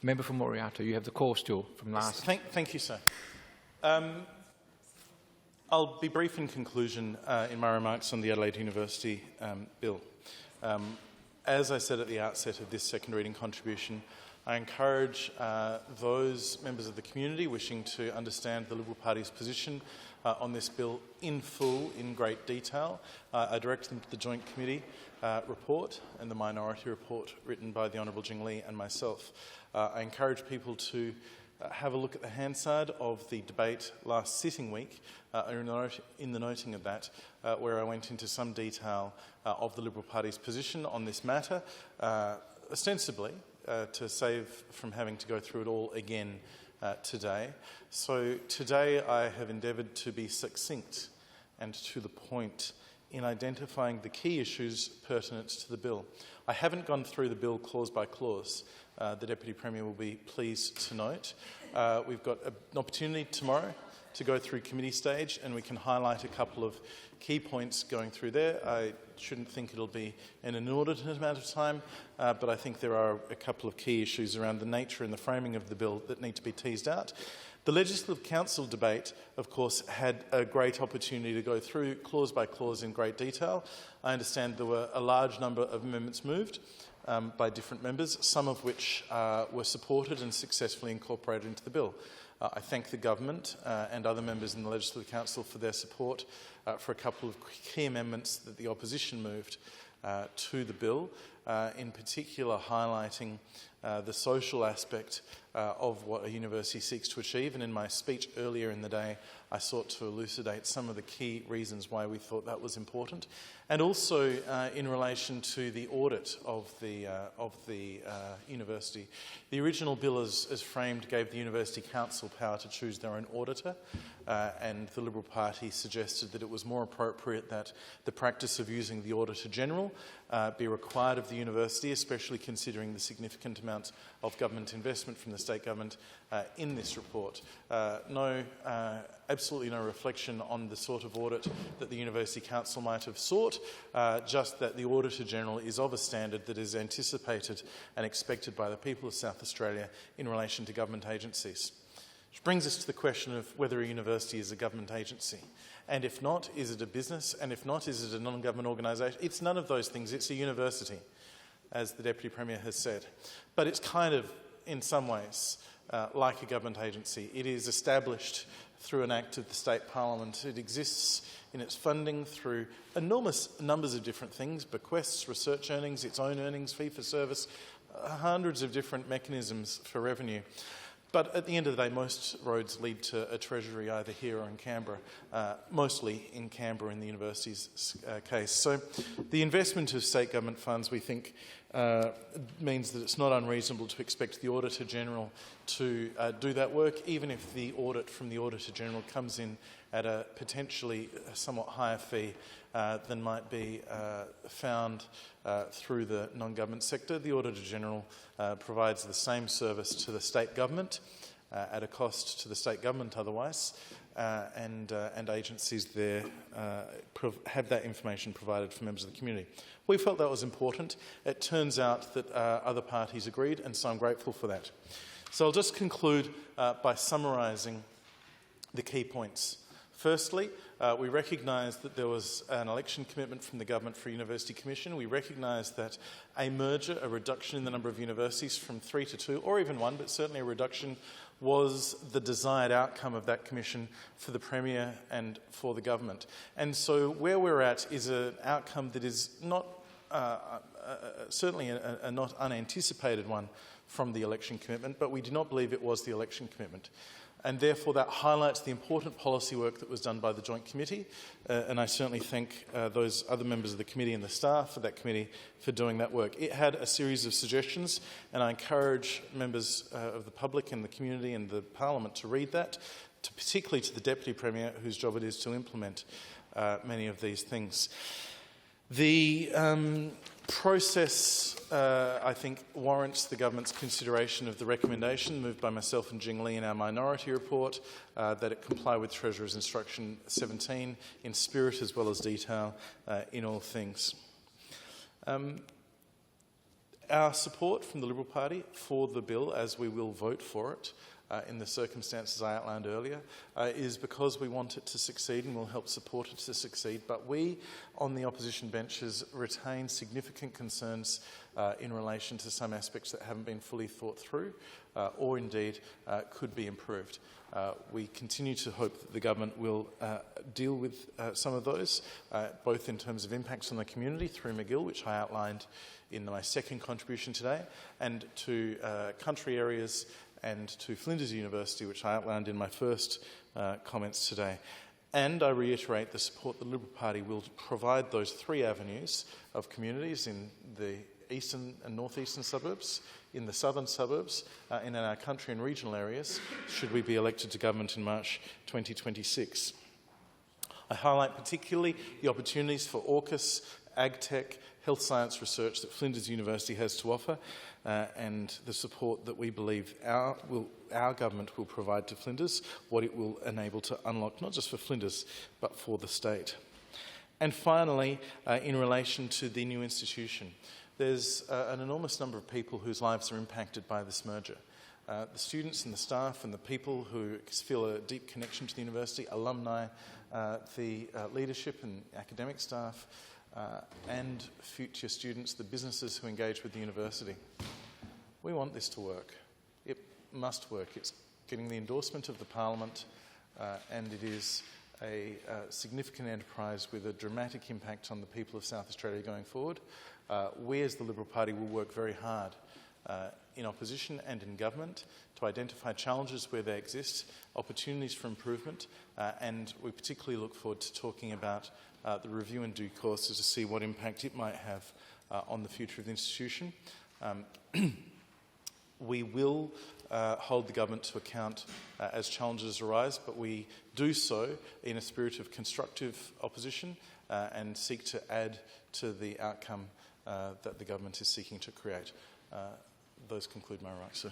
Member for Moriato, you have the call still from last. Thank you, sir. I'll be brief in conclusion in my remarks on the Adelaide University bill. As I said at the outset of this second reading contribution, I encourage those members of the community wishing to understand the Liberal Party's position on this bill in full, in great detail. I direct them to the Joint Committee report and the Minority report written by the Honourable Jing Lee and myself. I encourage people to have a look at the Hansard of the debate last sitting week, in the noting of that, where I went into some detail of the Liberal Party's position on this matter, ostensibly to save from having to go through it all again today. So today I have endeavoured to be succinct and to the point in identifying the key issues pertinent to the bill. I haven't gone through the bill clause by clause. The Deputy Premier will be pleased to note. We've got an opportunity tomorrow to go through committee stage, and we can highlight a couple of key points going through there. I shouldn't think it'll be an inordinate amount of time, but I think there are a couple of key issues around the nature and the framing of the bill that need to be teased out. The Legislative Council debate, of course, had a great opportunity to go through clause by clause in great detail. I understand there were a large number of amendments moved by different members, some of which were supported and successfully incorporated into the bill. I thank the Government and other members in the Legislative Council for their support for a couple of key amendments that the opposition moved to the bill, in particular highlighting the social aspect of what a university seeks to achieve. And in my speech earlier in the day, I sought to elucidate some of the key reasons why we thought that was important, and also in relation to the audit of the university. The original bill, as framed, gave the University Council power to choose their own auditor, and the Liberal Party suggested that it was more appropriate that the practice of using the Auditor-General be required of the university, especially considering the significant amount of government investment from the state government in this report. Absolutely no reflection on the sort of audit that the University Council might have sought, just that the Auditor-General is of a standard that is anticipated and expected by the people of South Australia in relation to government agencies. Which brings us to the question of whether a university is a government agency. And if not, is it a business? And if not, is it a non-government organisation? It's none of those things. It's a university, as the Deputy Premier has said. But it's kind of, in some ways, like a government agency. It is established through an act of the State Parliament. It exists in its funding through enormous numbers of different things: bequests, research earnings, its own earnings, fee for service, hundreds of different mechanisms for revenue. But at the end of the day, most roads lead to a treasury either here or in Canberra, mostly in Canberra in the university's case. So the investment of state government funds, we think, means that it's not unreasonable to expect the Auditor-General to do that work, even if the audit from the Auditor-General comes in at a potentially somewhat higher fee than might be found through the non-government sector. The Auditor-General provides the same service to the state government at a cost to the state government otherwise, and agencies there have that information provided for members of the community. We felt that was important. It turns out that other parties agreed, and so I'm grateful for that. So I'll just conclude by summarising the key points. Firstly, we recognise that there was an election commitment from the Government for a University Commission. We recognise that a merger, a reduction in the number of universities from 3 to 2, or even 1, but certainly a reduction, was the desired outcome of that commission for the Premier and for the Government. And so where we're at is an outcome that is not certainly a not unanticipated one from the election commitment, but we do not believe it was the election commitment. And therefore that highlights the important policy work that was done by the Joint Committee, and I certainly thank those other members of the committee and the staff of that committee for doing that work. It had a series of suggestions, and I encourage members of the public and the community and the Parliament to read that, particularly to the Deputy Premier, whose job it is to implement many of these things. The process, I think, warrants the Government's consideration of the recommendation moved by myself and Jing Lee in our Minority report, that it comply with Treasurer's Instruction 17 in spirit as well as detail in all things. Our Our support from the Liberal Party for the bill, as we will vote for it in the circumstances I outlined earlier, is because we want it to succeed and will help support it to succeed. But we, on the opposition benches, retain significant concerns in relation to some aspects that haven't been fully thought through or indeed could be improved. We continue to hope that the government will deal with some of those, both in terms of impacts on the community through McGill, which I outlined in my second contribution today, and to country areas and to Flinders University, which I outlined in my first comments today. And I reiterate the support the Liberal Party will provide those three avenues of communities in the eastern and northeastern suburbs, in the southern suburbs, and in our country and regional areas, should we be elected to government in March 2026. I highlight particularly the opportunities for AUKUS, AgTech, health science research that Flinders University has to offer, and the support that we believe our government will provide to Flinders, what it will enable to unlock, not just for Flinders, but for the state. And finally, in relation to the new institution, there's an enormous number of people whose lives are impacted by this merger. The students and the staff and the people who feel a deep connection to the university, alumni, the leadership and academic staff, and future students, the businesses who engage with the university. We want this to work. It must work. It's getting the endorsement of the Parliament, and it is a significant enterprise with a dramatic impact on the people of South Australia going forward. We as the Liberal Party will work very hard in opposition and in government to identify challenges where they exist, opportunities for improvement, and we particularly look forward to talking about the review in due course to see what impact it might have on the future of the institution. We will hold the government to account as challenges arise, but we do so in a spirit of constructive opposition and seek to add to the outcome that the government is seeking to create. Those conclude my remarks, sir.